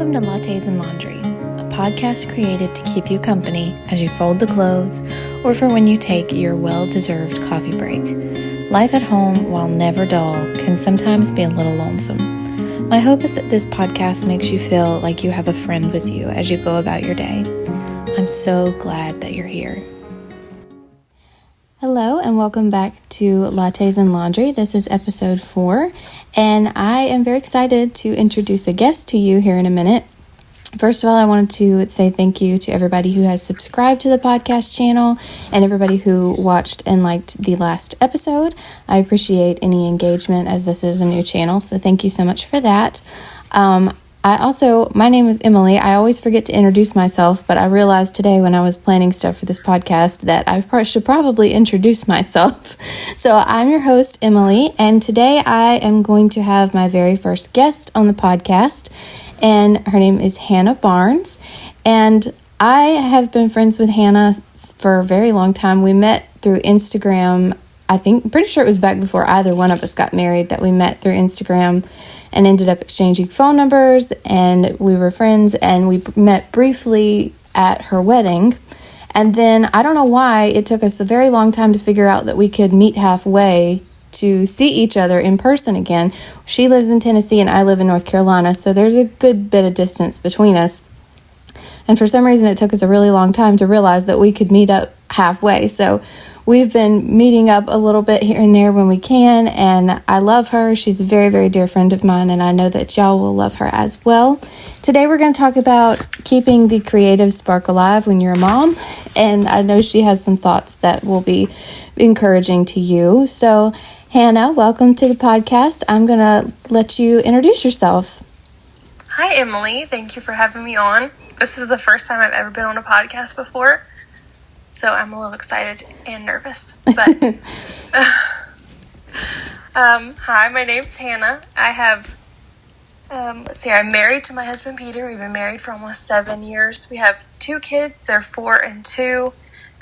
Welcome to Lattes and Laundry, a podcast created to keep you company as you fold the clothes or for when you take your well-deserved coffee break. Life at home, while never dull, can sometimes be a little lonesome. My hope is that this podcast makes you feel like you have a friend with you as you go about your day. I'm so glad that you're here. Hello and welcome back to Lattes and Laundry. This is episode 4, and I am very excited to introduce a guest to you here in a minute. First of all, I wanted to say thank you to everybody who has subscribed to the podcast channel and everybody who watched and liked the last episode. I appreciate any engagement as this is a new channel, so thank you so much for that. My name is Emily. I always forget to introduce myself, but I realized today when I was planning stuff for this podcast that I should probably introduce myself. So I'm your host, Emily, and today I am going to have my very first guest on the podcast, and her name is Hannah Barnes. And I have been friends with Hannah for a very long time. We met through Instagram. Pretty sure it was back before either one of us got married that we met through Instagram and ended up exchanging phone numbers, and we were friends, and we met briefly at her wedding. And then I don't know why it took us a very long time to figure out that we could meet halfway to see each other in person again. She lives in Tennessee and I live in North Carolina, so there's a good bit of distance between us. And for some reason it took us a really long time to realize that we could meet up halfway. So we've been meeting up a little bit here and there when we can, and I love her. She's a very, very dear friend of mine, and I know that y'all will love her as well. Today we're going to talk about keeping the creative spark alive when you're a mom, and I know she has some thoughts that will be encouraging to you. So, Hannah, welcome to the podcast. I'm going to let you introduce yourself. Hi, Emily. Thank you for having me on. This is the first time I've ever been on a podcast before, so I'm a little excited and nervous. But hi, my name's Hannah. I'm married to my husband Peter. We've been married for almost 7 years. We have 2 kids. They're 4 and 2.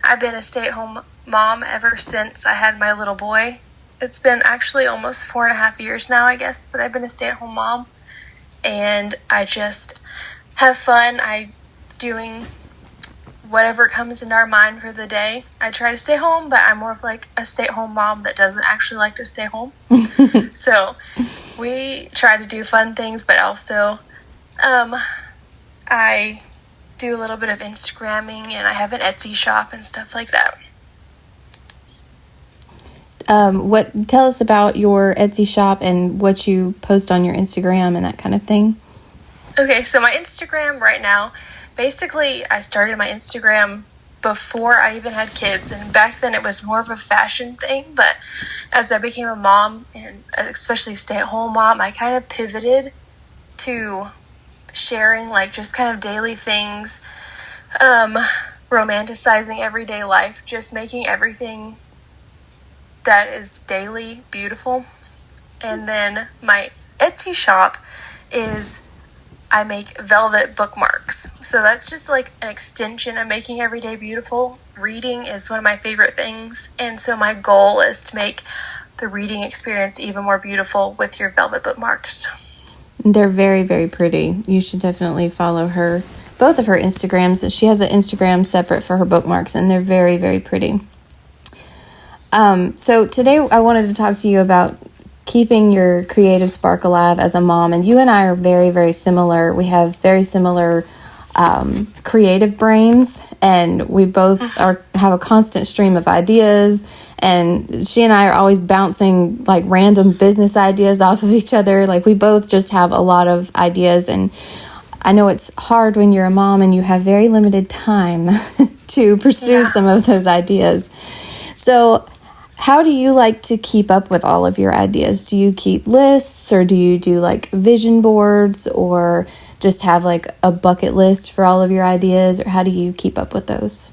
I've been a stay-at-home mom ever since I had my little boy. It's been actually almost 4.5 years now, I guess, that I've been a stay-at-home mom. And I just have fun. I'm doing whatever comes into our mind for the day. I try to stay home, but I'm more of like a stay-at-home mom that doesn't actually like to stay home. So we try to do fun things, but also I do a little bit of Instagramming, and I have an Etsy shop and stuff like that. Tell us about your Etsy shop and what you post on your Instagram and that kind of thing. Okay, so my Instagram right now, basically I started my Instagram before I even had kids, and back then it was more of a fashion thing, but as I became a mom, and especially stay-at-home mom, I kind of pivoted to sharing like just kind of daily things, romanticizing everyday life, just making everything that is daily beautiful. And then my Etsy shop is I make velvet bookmarks. So that's just like an extension of making every day beautiful. Reading is one of my favorite things, and so my goal is to make the reading experience even more beautiful with your velvet bookmarks. They're very, very pretty. You should definitely follow her, both of her Instagrams. She has an Instagram separate for her bookmarks, and they're very, very pretty. So today I wanted to talk to you about keeping your creative spark alive as a mom. And you and I are very, very similar. We have very similar creative brains, and we both have a constant stream of ideas. And she and I are always bouncing like random business ideas off of each other. Like we both just have a lot of ideas. And I know it's hard when you're a mom and you have very limited time to pursue some of those ideas. So how do you like to keep up with all of your ideas? Do you keep lists, or do you do like vision boards, or just have like a bucket list for all of your ideas, or how do you keep up with those?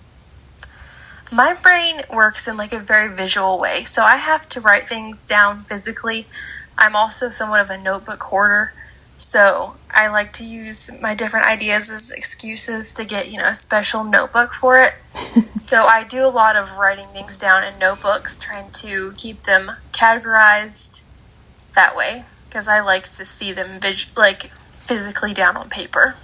My brain works in like a very visual way, so I have to write things down physically. I'm also somewhat of a notebook hoarder, so I like to use my different ideas as excuses to get, a special notebook for it. So I do a lot of writing things down in notebooks, trying to keep them categorized that way, because I like to see them physically down on paper.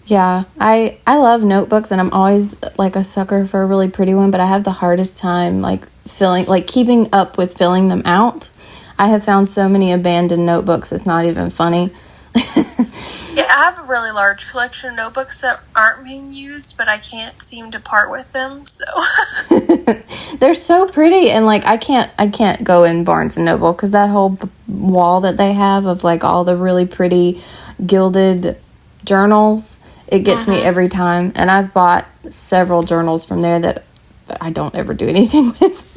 Yeah, I love notebooks, and I'm always like a sucker for a really pretty one, but I have the hardest time like keeping up with filling them out. I have found so many abandoned notebooks, it's not even funny. Yeah, I have a really large collection of notebooks that aren't being used, but I can't seem to part with them, so. They're so pretty, and like I can't go in Barnes and Noble because that whole wall that they have of like all the really pretty gilded journals, it gets me every time. And I've bought several journals from there that I don't ever do anything with.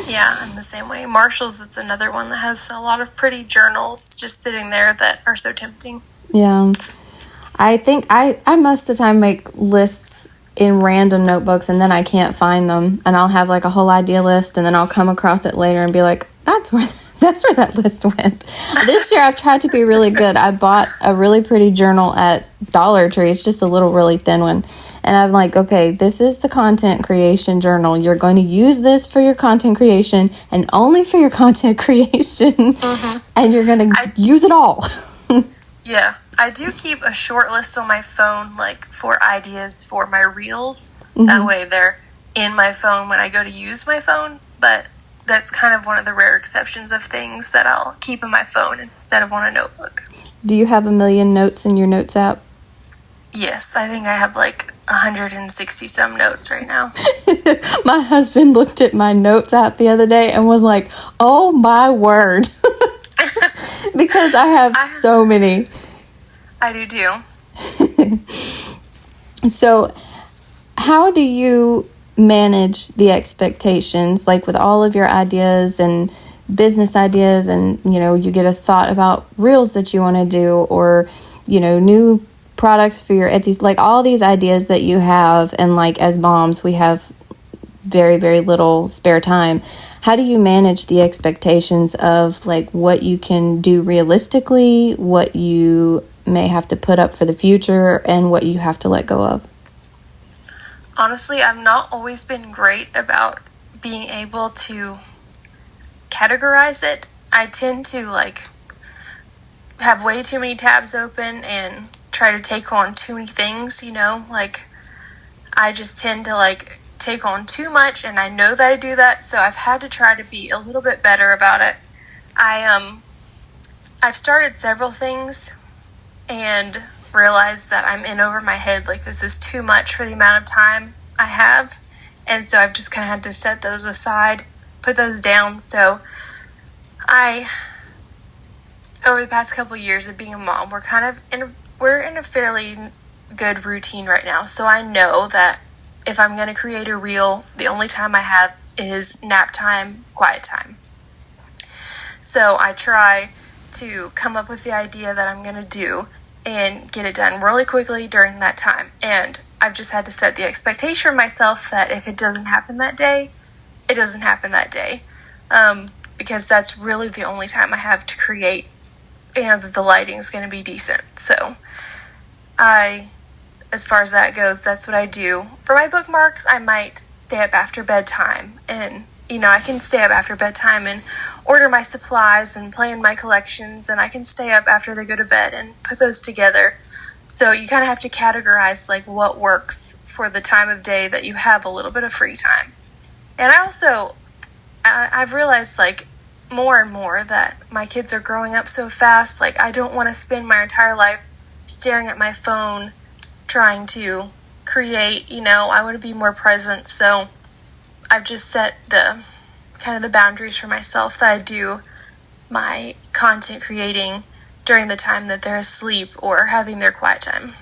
Yeah, I'm the same way. Marshall's, it's another one that has a lot of pretty journals just sitting there that are so tempting. Yeah. I think I most of the time make lists in random notebooks, and then I can't find them, and I'll have like a whole idea list, and then I'll come across it later and be like, that's where that list went. This year I've tried to be really good. I bought a really pretty journal at Dollar Tree. It's just a little really thin one. And I'm like, okay, this is the content creation journal. You're going to use this for your content creation and only for your content creation. And you're going to use it all. Yeah. I do keep a short list on my phone, like, for ideas for my reels. That way they're in my phone when I go to use my phone. But that's kind of one of the rare exceptions of things that I'll keep in my phone instead of on a notebook. Do you have 1,000,000 notes in your notes app? Yes, I think I have like 160 some notes right now. My husband looked at my notes app the other day and was like, oh my word. Because I have so many. I do too. So how do you manage the expectations, like with all of your ideas and business ideas, and you get a thought about reels that you want to do, or new products for your Etsy, like all these ideas that you have, and like as moms we have very, very little spare time. How do you manage the expectations of like what you can do realistically, what you may have to put up for the future, and what you have to let go of? Honestly, I've not always been great about being able to categorize it. I tend to like have way too many tabs open and try to take on too many things, like I just tend to like take on too much, and I know that I do that, so I've had to try to be a little bit better about it. I've started several things and realized that I'm in over my head, like this is too much for the amount of time I have, and so I've just kind of had to set those aside, put those down. So over the past couple of years of being a mom, we're in a fairly good routine right now. So I know that if I'm going to create a reel, the only time I have is nap time, quiet time. So I try to come up with the idea that I'm going to do and get it done really quickly during that time. And I've just had to set the expectation for myself that if it doesn't happen that day, it doesn't happen that day. Because that's really the only time I have to create, that the lighting is going to be decent. So as far as that goes, that's what I do. For my bookmarks, I might stay up after bedtime, and I can stay up after bedtime and order my supplies and play in my collections, and I can stay up after they go to bed and put those together. So you kind of have to categorize like what works for the time of day that you have a little bit of free time. And I've realized like more and more that my kids are growing up so fast. Like I don't want to spend my entire life staring at my phone trying to create, I want to be more present. So I've just set the boundaries for myself that I do my content creating during the time that they're asleep or having their quiet time.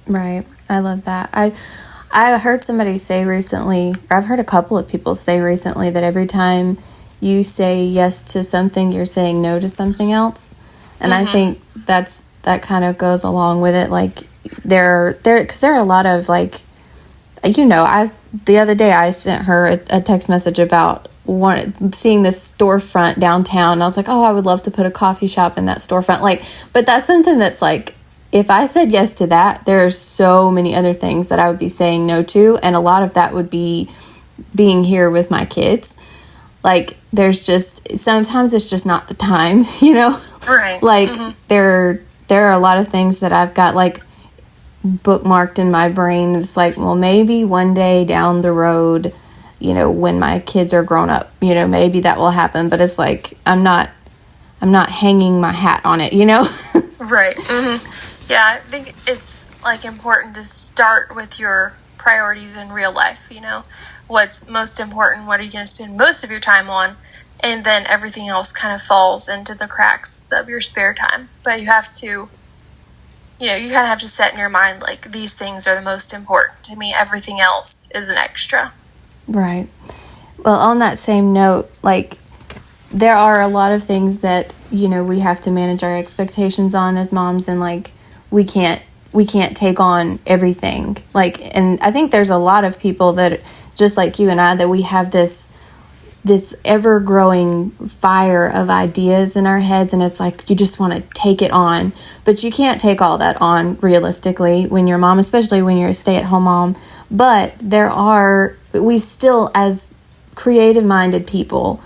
Right. I love that. I heard somebody say recently, or I've heard a couple of people say recently, that every time you say yes to something, you're saying no to something else. And I think that kind of goes along with it. Like because there are a lot of like, the other day I sent her a text message about seeing this storefront downtown, and I was like, oh, I would love to put a coffee shop in that storefront. Like, but that's something that's like, if I said yes to that, there's so many other things that I would be saying no to, and a lot of that would be being here with my kids. Like, sometimes it's just not the time, Right. Like, there are a lot of things that I've got like bookmarked in my brain that's like, well, maybe one day down the road, you know, when my kids are grown up, you know, maybe that will happen. But it's like I'm not hanging my hat on it, you know. Right. Mm-hmm. Yeah, I think it's like important to start with your priorities in real life, you know, what's most important, what are you going to spend most of your time on, and then everything else kind of falls into the cracks of your spare time. But you have to, you know, you kind of have to set in your mind, like, these things are the most important to me, everything else is an extra. Right. Well, on that same note, like, there are a lot of things that, you know, we have to manage our expectations on as moms, and like we can't take on everything. Like, and I think there's a lot of people that, just like you and I, that we have this ever growing fire of ideas in our heads, and it's like you just want to take it on, but you can't take all that on realistically when you're a mom, especially when you're a stay-at-home mom. But we still, as creative minded people,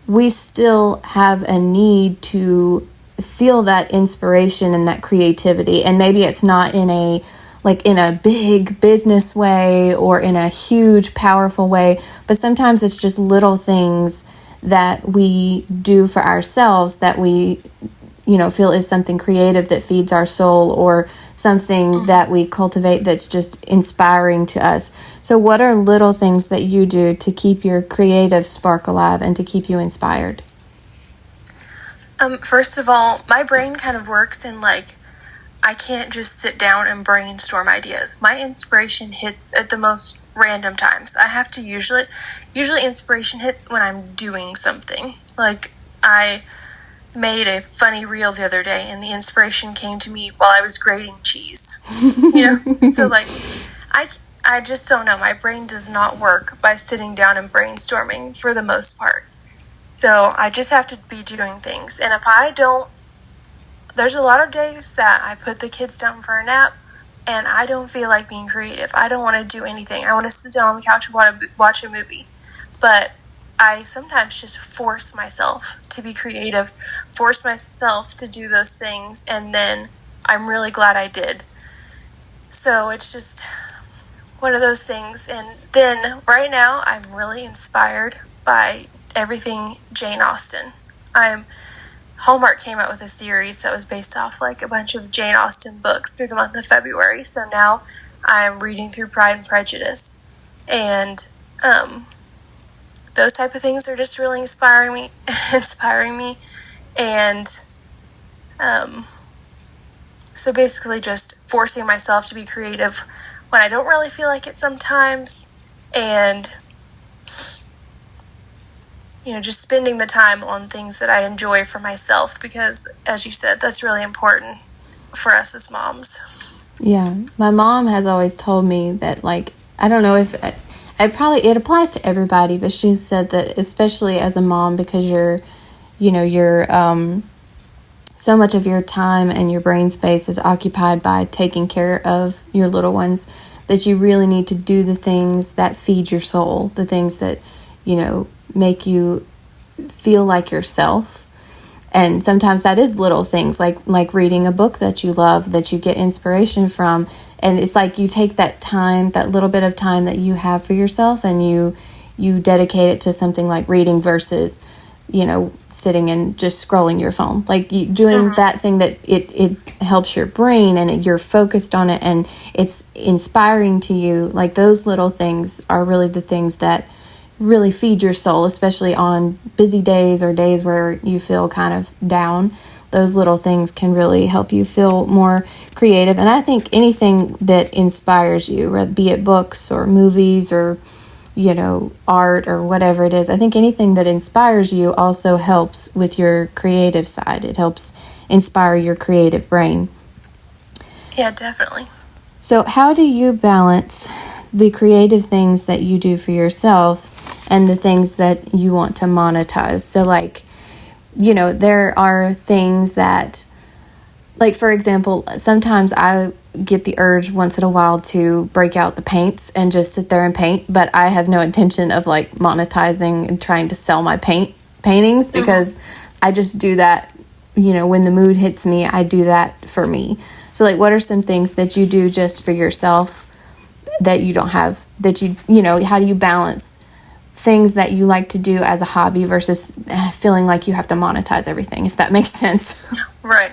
we still have a need to feel that inspiration and that creativity. And maybe it's not in a big business way or in a huge, powerful way, but sometimes it's just little things that we do for ourselves that we, you know, feel is something creative that feeds our soul, or something that we cultivate that's just inspiring to us. So what are little things that you do to keep your creative spark alive and to keep you inspired? First of all, my brain kind of works in like, I can't just sit down and brainstorm ideas. My inspiration hits at the most random times. I have to usually inspiration hits when I'm doing something. Like, I made a funny reel the other day, and the inspiration came to me while I was grating cheese. You know? So, like, I just don't know. My brain does not work by sitting down and brainstorming for the most part. So I just have to be doing things. And if I don't, there's a lot of days that I put the kids down for a nap and I don't feel like being creative. I don't want to do anything. I want to sit down on the couch and watch a movie. But I sometimes just force myself to be creative, force myself to do those things, and then I'm really glad I did. So it's just one of those things. And then right now I'm really inspired by everything Jane Austen. Hallmark came out with a series that was based off like a bunch of Jane Austen books through the month of February. So now I'm reading through Pride and Prejudice, and those type of things are just really inspiring me. And so basically just forcing myself to be creative when I don't really feel like it sometimes, and you know, just spending the time on things that I enjoy for myself, because as you said, that's really important for us as moms. Yeah, my mom has always told me that, like, I don't know if it applies to everybody, but she said that especially as a mom, because you're so much of your time and your brain space is occupied by taking care of your little ones, that you really need to do the things that feed your soul, the things that, you know, make you feel like yourself. And sometimes that is little things like reading a book that you love, that you get inspiration from. And it's like you take that time, that little bit of time that you have for yourself, and you dedicate it to something like reading versus, you know, sitting and just scrolling your phone. Like you doing that thing that it helps your brain, and you're focused on it and it's inspiring to you. Like those little things are really the things that really feed your soul, especially on busy days or days where you feel kind of down. Those little things can really help you feel more creative. And I think anything that inspires you, be it books or movies or, you know, art or whatever it is, I think anything that inspires you also helps with your creative side. It helps inspire your creative brain. Yeah, definitely. So how do you balance the creative things that you do for yourself and the things that you want to monetize? So, like, you know, there are things that, like, for example, sometimes I get the urge once in a while to break out the paints and just sit there and paint, but I have no intention of, like, monetizing and trying to sell my paintings, because I just do that when the mood hits me, I do that for me. So like, what are some things that you do just for yourself that you don't have, that how do you balance things that you like to do as a hobby versus feeling like you have to monetize everything, if that makes sense? Right.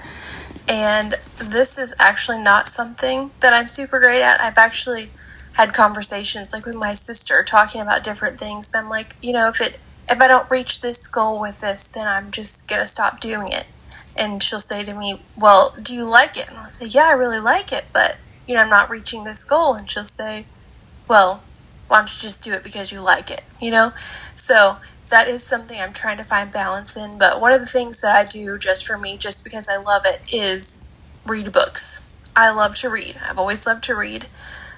And this is actually not something that I'm super great at. I've actually had conversations like with my sister talking about different things. And I'm like, if I don't reach this goal with this, then I'm just going to stop doing it. And she'll say to me, well, do you like it? And I'll say, yeah, I really like it, but, I'm not reaching this goal. And she'll say, well, why don't you just do it because you like it, So that is something I'm trying to find balance in. But one of the things that I do just for me, just because I love it, is read books. I love to read. I've always loved to read.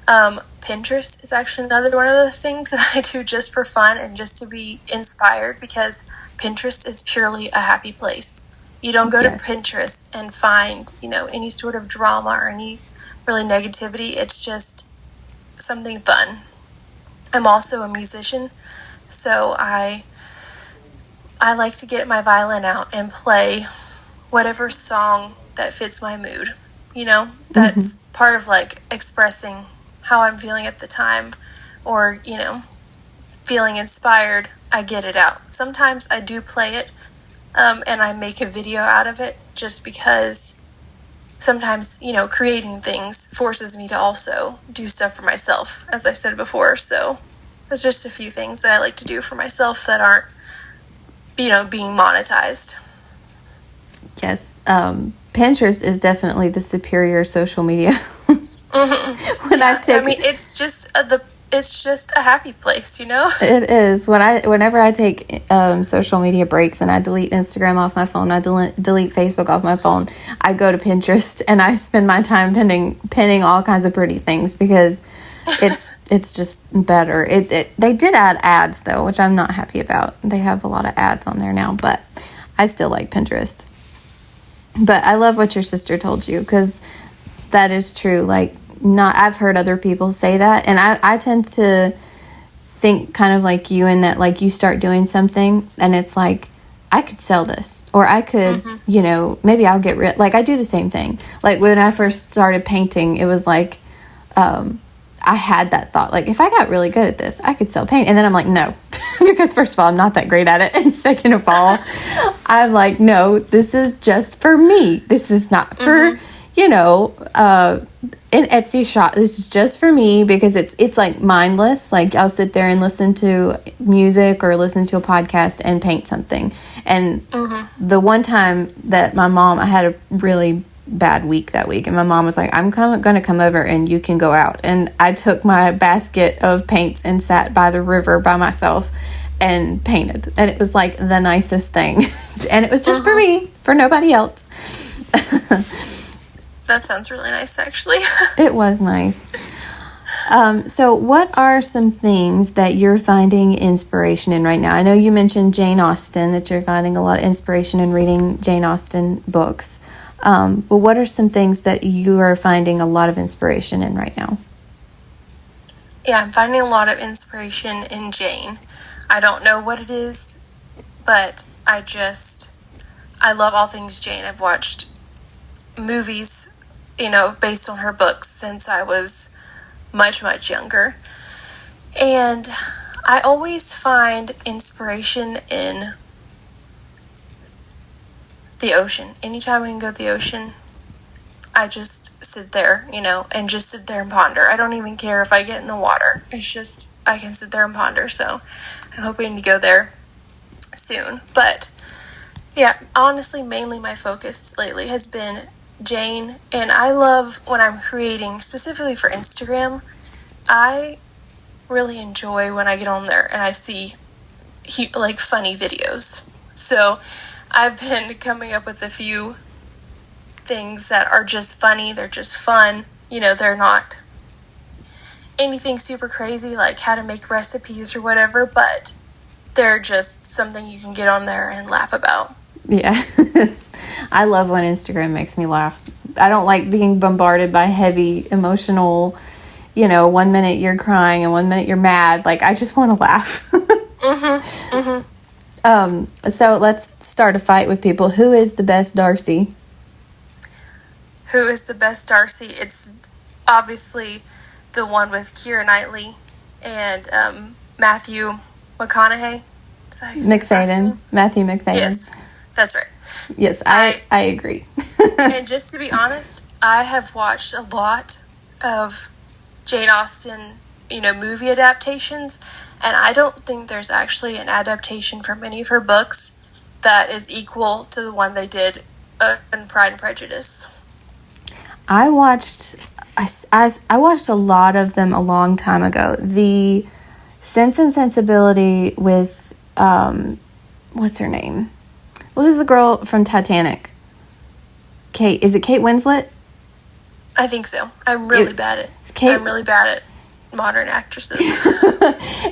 Pinterest is actually another one of the things that I do just for fun and just to be inspired, because Pinterest is purely a happy place. You don't go to Pinterest and find, any sort of drama or any really negativity. It's just something fun. I'm also a musician, so I like to get my violin out and play whatever song that fits my mood. That's part of like expressing how I'm feeling at the time, or, feeling inspired. I get it out. Sometimes I do play it, and I make a video out of it, just because sometimes, creating things forces me to also do stuff for myself, as I said before. So there's just a few things that I like to do for myself that aren't, being monetized. Yes. Pinterest is definitely the superior social media. It's just a happy place, It is. Whenever I take social media breaks and I delete Instagram off my phone, I delete Facebook off my phone, I go to Pinterest and I spend my time pinning all kinds of pretty things, because it's just better. They did add ads though, which I'm not happy about. They have a lot of ads on there now, but I still like Pinterest. But I love what your sister told you, because that is true. Like, I've heard other people say that, and I tend to think kind of like you, in that like you start doing something and it's like, I could sell this, or I could, maybe I'll get rid. Like, I do the same thing. Like when I first started painting, it was like, I had that thought, like, if I got really good at this, I could sell paint. And then I'm like, no, because first of all, I'm not that great at it. And second of all, I'm like, no, this is just for me. This is not for, an Etsy shop. This is just for me, because it's like mindless. Like, I'll sit there and listen to music or listen to a podcast and paint something. And the one time that I had a really bad week that week, and my mom was like, I'm going to come over and you can go out. And I took my basket of paints and sat by the river by myself and painted. And it was like the nicest thing. And it was just for me, for nobody else. That sounds really nice, actually. It was nice. So what are some things that you're finding inspiration in right now? I know you mentioned Jane Austen, that you're finding a lot of inspiration in reading Jane Austen books. But what are some things that you are finding a lot of inspiration in right now? Yeah, I'm finding a lot of inspiration in Jane. I don't know what it is, but I love all things Jane. I've watched movies, based on her books since I was much, much younger. And I always find inspiration in the ocean. Anytime I can go to the ocean, I just sit there, and just sit there and ponder. I don't even care if I get in the water. It's just, I can sit there and ponder. So I'm hoping to go there soon. But yeah, honestly, mainly my focus lately has been Jane. And I love when I'm creating, specifically for Instagram, I really enjoy when I get on there and I see funny videos. So I've been coming up with a few things that are just funny. They're just fun. They're not anything super crazy, like how to make recipes or whatever, but they're just something you can get on there and laugh about. Yeah. I love when Instagram makes me laugh. I don't like being bombarded by heavy, emotional, 1 minute you're crying and 1 minute you're mad. Like, I just want to laugh. So let's start a fight with people. Who is the best Darcy? Who is the best Darcy? It's obviously the one with Keira Knightley and Matthew McConaughey. Is that how you say his last McFadden. name? Matthew McFadden. Yes, that's right. Yes, I agree. And just to be honest, I have watched a lot of Jane Austen, movie adaptations, and I don't think there's actually an adaptation from any of her books that is equal to the one they did in Pride and Prejudice. I watched a lot of them a long time ago. The Sense and Sensibility with what's her name? What was the girl from Titanic? Is it Kate Winslet? I think so. I'm really bad at modern actresses.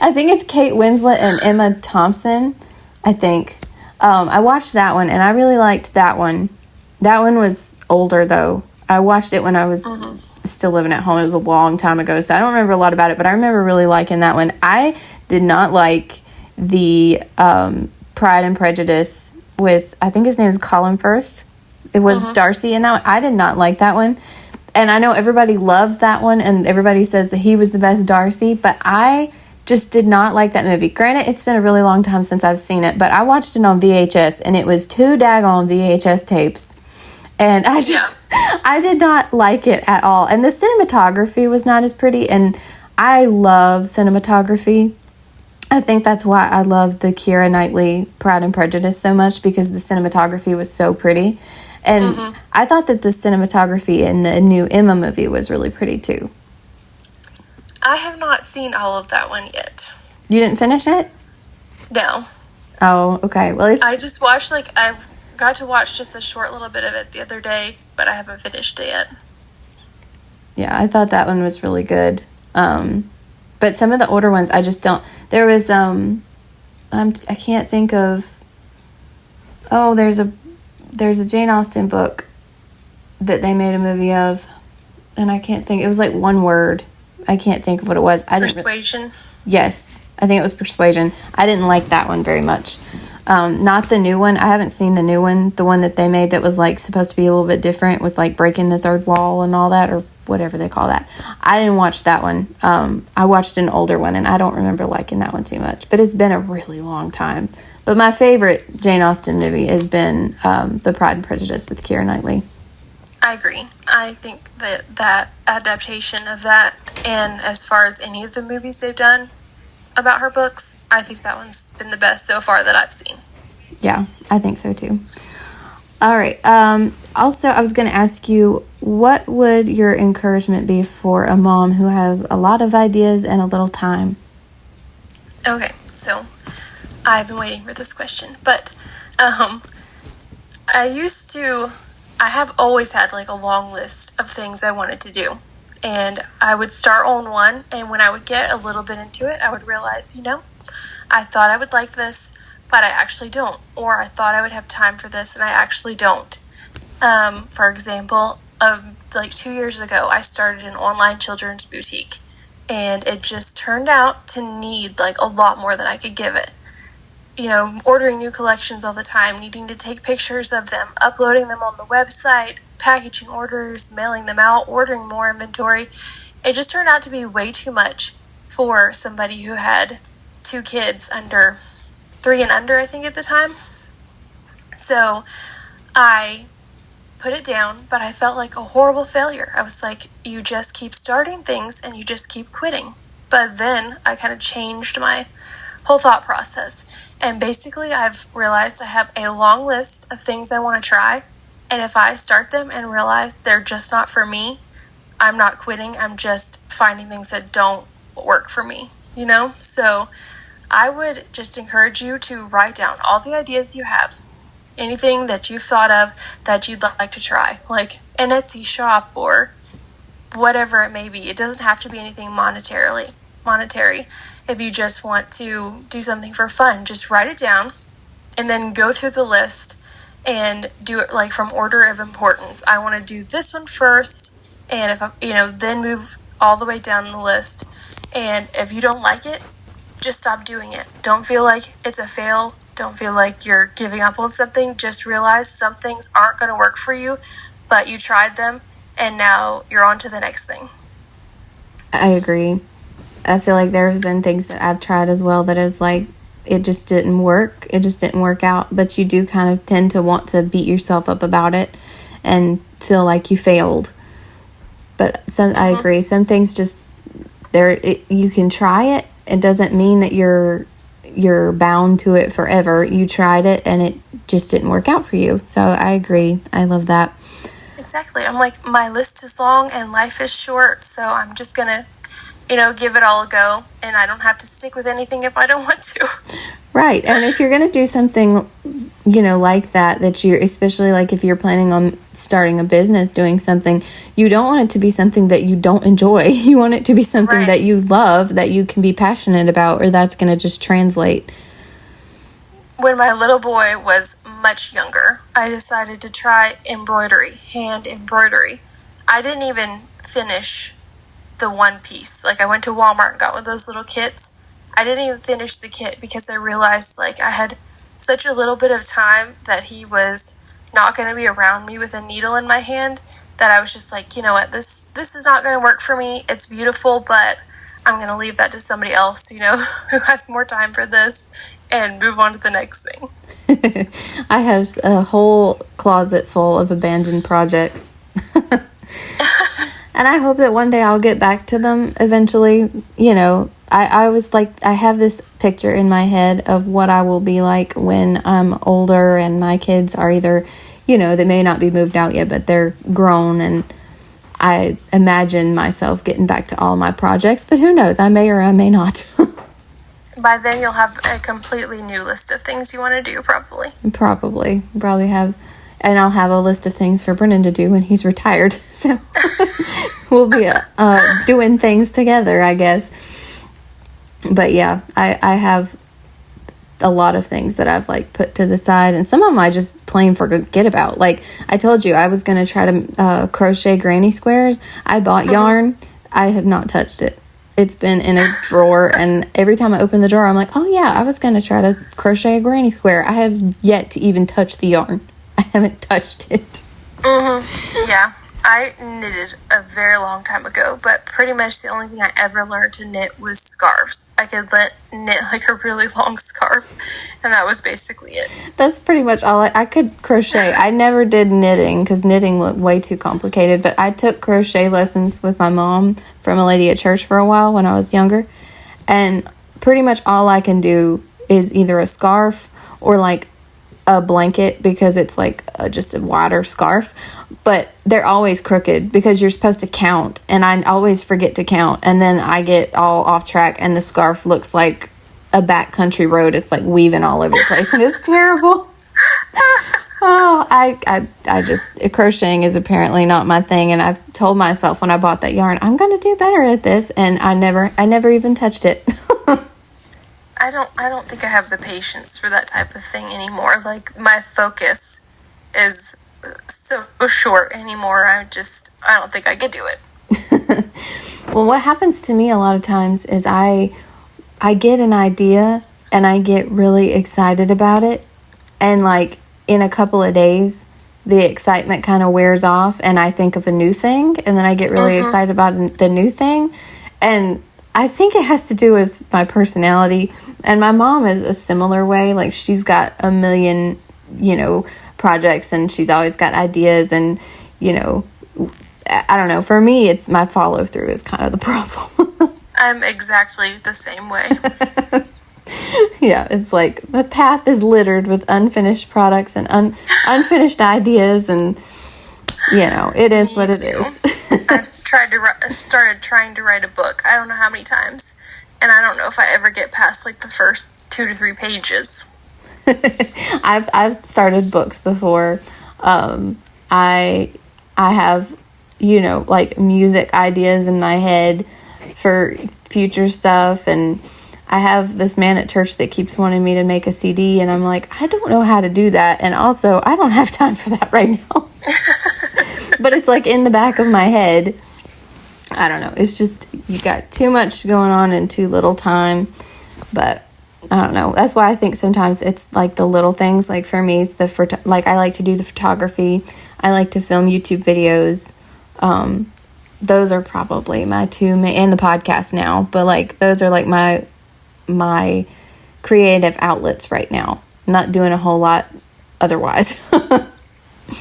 I think it's Kate Winslet and Emma Thompson, I think. I watched that one, and I really liked that one. That one was older, though. I watched it when I was still living at home. It was a long time ago, so I don't remember a lot about it, but I remember really liking that one. I did not like the Pride and Prejudice with, I think his name is Colin Firth. It was Darcy in that one. I did not like that one. And I know everybody loves that one, and everybody says that he was the best Darcy, but I just did not like that movie. Granted, it's been a really long time since I've seen it, but I watched it on VHS, and it was 2 daggone VHS tapes. And I did not like it at all. And the cinematography was not as pretty, and I love cinematography. I think that's why I love the Keira Knightley Pride and Prejudice so much, because the cinematography was so pretty. And I thought that the cinematography in the new Emma movie was really pretty too. I have not seen all of that one yet. You didn't finish it? No. Oh, okay. Well, I just watched, I got to watch just a short little bit of it the other day, but I haven't finished it yet. Yeah, I thought that one was really good. But some of the older ones, I just don't. There was, I can't think of. Oh, there's a Jane Austen book that they made a movie of, and I can't think. It was like one word. I can't think of what it was. Persuasion? Yes, I think it was Persuasion. I didn't like that one very much. Not the new one. I haven't seen the new one. The one that they made that was like supposed to be a little bit different with like breaking the third wall and all that, or whatever they call that. I didn't watch that one. I watched an older one, and I don't remember liking that one too much. But it's been a really long time. But my favorite Jane Austen movie has been The Pride and Prejudice with Keira Knightley. I agree. I think that adaptation of that, and as far as any of the movies they've done about her books, I think that one's been the best so far that I've seen. Yeah, I think so too. All right. Also, I was going to ask you, what would your encouragement be for a mom who has a lot of ideas and a little time? Okay, so I've been waiting for this question, but I have always had like a long list of things I wanted to do, and I would start on one, and when I would get a little bit into it, I would realize, I thought I would like this, but I actually don't, or I thought I would have time for this, and I actually don't. For example, like 2 years ago, I started an online children's boutique, and it just turned out to need like a lot more than I could give it. Ordering new collections all the time, needing to take pictures of them, uploading them on the website, packaging orders, mailing them out, ordering more inventory. It just turned out to be way too much for somebody who had 2 kids under 3 and under, I think, at the time. So I put it down, but I felt like a horrible failure. I was like, you just keep starting things and you just keep quitting. But then I kind of changed my whole thought process. And basically, I've realized I have a long list of things I want to try. And if I start them and realize they're just not for me, I'm not quitting. I'm just finding things that don't work for me, So I would just encourage you to write down all the ideas you have. Anything that you've thought of that you'd like to try, like an Etsy shop or whatever it may be. It doesn't have to be anything monetary. If you just want to do something for fun, just write it down and then go through the list and do it like from order of importance. I want to do this one first, and if then move all the way down the list. And if you don't like it, just stop doing it. Don't feel like it's a fail Don't feel like you're giving up on something. Just realize some things aren't going to work for you, but you tried them, and now you're on to the next thing. I agree. I feel like there's been things that I've tried as well that is like, it just didn't work. It just didn't work out. But you do kind of tend to want to beat yourself up about it and feel like you failed. But I agree. Some things just, you can try it. It doesn't mean that you're bound to it forever. You tried it and it just didn't work out for you. So I agree. I love that. Exactly. I'm like, my list is long and life is short, so I'm just going to, give it all a go, and I don't have to stick with anything if I don't want to. Right. And if you're going to do something, like that you're, especially like if you're planning on starting a business, doing something, you don't want it to be something that you don't enjoy. You want it to be something Right. that you love, that you can be passionate about, or that's going to just translate. When my little boy was much younger, I decided to try embroidery, hand embroidery. I didn't even finish the one piece. Like, I went to Walmart and got one of those little kits. I didn't even finish the kit because I realized, like, I had such a little bit of time that he was not going to be around me with a needle in my hand, that I was just like, you know what, this is not going to work for me. It's beautiful, but I'm going to leave that to somebody else, who has more time for this, and move on to the next thing. I have a whole closet full of abandoned projects. And I hope that one day I'll get back to them eventually. I was like, I have this picture in my head of what I will be like when I'm older and my kids are either, they may not be moved out yet, but they're grown, and I imagine myself getting back to all my projects, but who knows? I may or I may not. By then, you'll have a completely new list of things you want to do, probably. Probably have, and I'll have a list of things for Brennan to do when he's retired. So we'll be doing things together, I guess. But yeah, I have a lot of things that I've like put to the side, and some of them I just plain forget about. Like I told you, I was going to try to crochet granny squares. I bought yarn. I have not touched it. It's been in a drawer, and every time I open the drawer, I'm like, oh yeah, I was going to try to crochet a granny square. I have yet to even touch the yarn. I haven't touched it. Yeah, I knitted a very long time ago, but pretty much the only thing I ever learned to knit was scarves. I could knit like a really long scarf, and that was basically it. That's pretty much all I could crochet. I never did knitting because knitting looked way too complicated, but I took crochet lessons with my mom from a lady at church for a while when I was younger, and pretty much all I can do is either a scarf or like a blanket, because it's like just a wider scarf, but they're always crooked because you're supposed to count, and I always forget to count, and then I get all off track and the scarf looks like a backcountry road. It's like weaving all over the place, and it's terrible. Oh, I just, crocheting is apparently not my thing, and I've told myself when I bought that yarn, I'm going to do better at this, and I never even touched it. I don't think I have the patience for that type of thing anymore. Like, my focus is so short anymore. I don't think I could do it. Well, what happens to me a lot of times is I get an idea and I get really excited about it, and like in a couple of days the excitement kind of wears off and I think of a new thing, and then I get really excited about the new thing. And I think it has to do with my personality, and my mom is a similar way. Like, she's got a million, projects, and she's always got ideas, and, I don't know. For me, it's my follow through is kind of the problem. I'm exactly the same way. Yeah, it's like the path is littered with unfinished products and unfinished ideas, and, it is what it is. I started trying to write a book. I don't know how many times, and I don't know if I ever get past like the first 2 to 3 pages. I've started books before. I have like music ideas in my head for future stuff, and I have this man at church that keeps wanting me to make a CD, and I'm like, I don't know how to do that, and also I don't have time for that right now. But it's like in the back of my head. I don't know. It's just, you got too much going on in too little time. But I don't know. That's why I think sometimes it's like the little things. Like for me, it's like I like to do the photography. I like to film YouTube videos. Those are probably my two main, and the podcast now. But like those are like my creative outlets right now. I'm not doing a whole lot otherwise.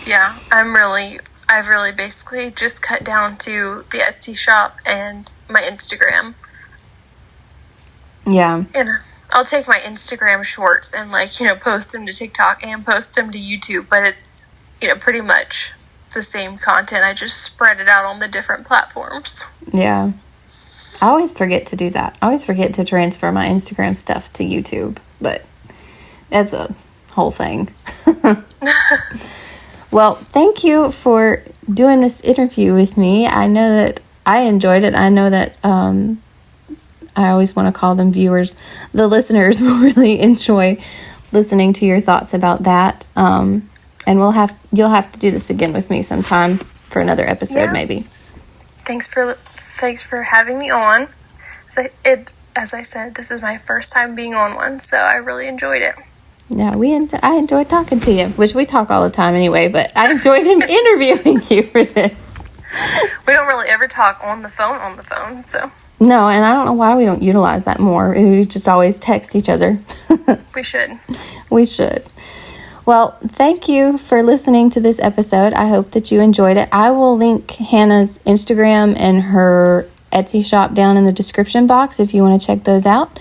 Yeah, I've really basically just cut down to the Etsy shop and my Instagram. Yeah. And I'll take my Instagram shorts and post them to TikTok and post them to YouTube, but it's, pretty much the same content. I just spread it out on the different platforms. Yeah. I always forget to do that. I always forget to transfer my Instagram stuff to YouTube, but that's a whole thing. Well, thank you for doing this interview with me. I know that I enjoyed it. I know that I always want to call them viewers. The listeners will really enjoy listening to your thoughts about that. And you'll have to do this again with me sometime for another episode, maybe. Thanks for having me on. As I said, this is my first time being on one, so I really enjoyed it. Yeah, I enjoyed talking to you, which we talk all the time anyway, but I enjoyed interviewing you for this. We don't really ever talk on the phone, so. No, and I don't know why we don't utilize that more. We just always text each other. We should. We should. Well, thank you for listening to this episode. I hope that you enjoyed it. I will link Hannah's Instagram and her Etsy shop down in the description box if you want to check those out.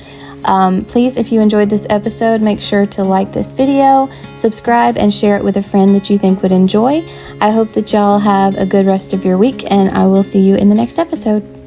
Please, if you enjoyed this episode, make sure to like this video, subscribe, and share it with a friend that you think would enjoy. I hope that y'all have a good rest of your week, and I will see you in the next episode.